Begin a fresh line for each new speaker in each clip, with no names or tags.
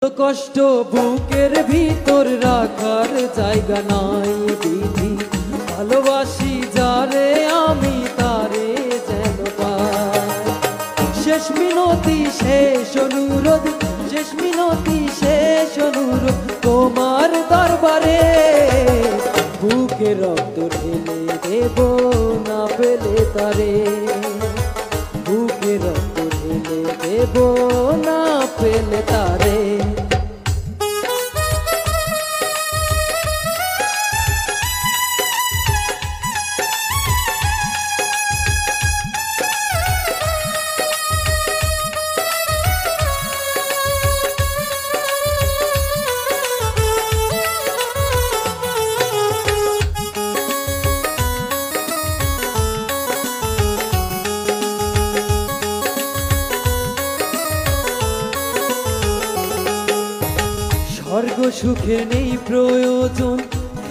কষ্ট বুকের ভিতর রাখার জায়গা নাই বিধি, ভালোবাসি যারে আমি তারে যেন পাই। শেষ মিনতি শেষ অনুরোধ, শেষ মিনতি শেষ অনুরোধ তোমার দরবারে, বুকে রক্ত ঢেলে দেব না পেলে তারে, বুকে রক্ত ঢেলে দেব না পেলে তারে। স্বর্গ সুখে নেই প্রয়োজন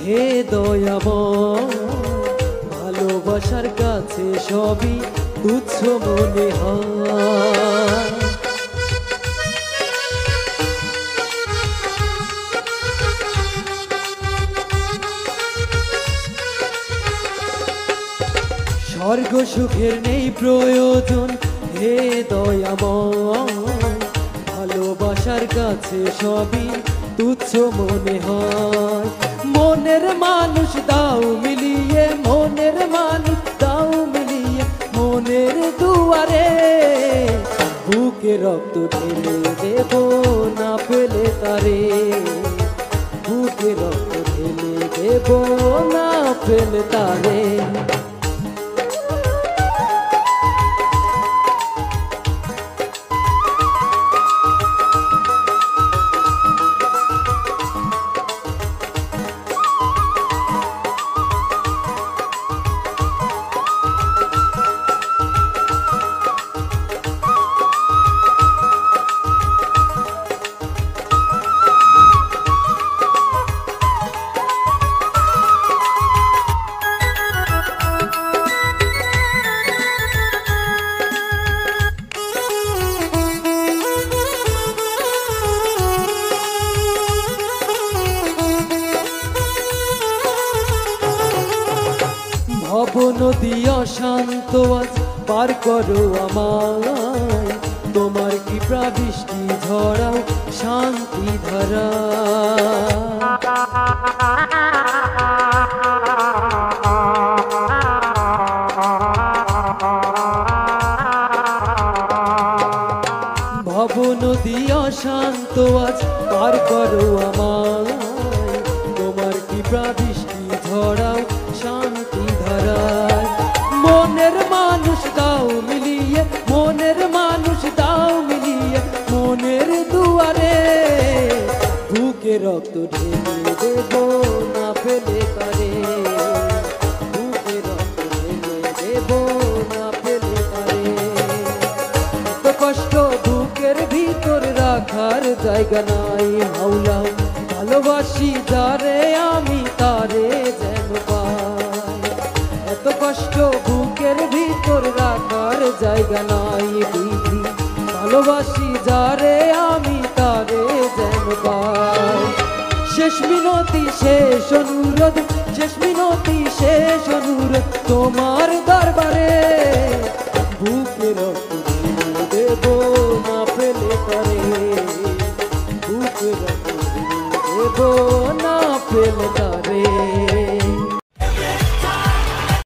হে দয়াময়, ভালোবাসার কাছে সবই তুচ্ছ মনে হয়। স্বর্গ সুখের নেই প্রয়োজন হে দয়াময়, ভালোবাসার কাছে সবই তুচ্ছ মনে হয়। মনের মানুষ দাও মিলিয়ে, মনের মানুষ দাও মিলিয়ে মনের দুয়ারে, বুকে রক্ত ঢেলে দেব না পেলে তারে, বুকে রক্ত ঢেলে দেব না পেলে তারে। ভব নদী অশান্ত আজ পার করো আমায়, তোমার কি প্রাবৃষ্টি ঝরাও শান্তি ধারা। ভব নদী অশান্ত আজ পার করো আমায়, তোমার কি প্রাবৃষ্টি ঝরাও শান্তি ধারায়। মনের মানুষ দাও মিলিয়ে, মনের মানুষ দাও মিলিয়ে মনের দুয়ারে, বুকে রক্ত ঢেলে দেব না পেলে তারে, বুকে রক্ত ঢেলে দেব না পেলে তারে। এত কষ্ট বুকের ভিতর রাখার জায়গা নাই মাওলা, ভালোবাসি যারে আমি তারে যেন পাই। এত কষ্ট বুকের ভিতর রাখার জায়গা নাই বিধি, ভালোবাসি যারে আমি তারে যেন পাই। শেষ মিনতি শেষ অনুরোধ, শেষ মিনতি শেষ অনুরোধ তোমার দরবারে, বুকে রক্ত ঢেলে দেব না পেলে তারে, বুকে রক্ত দেব না পেলে।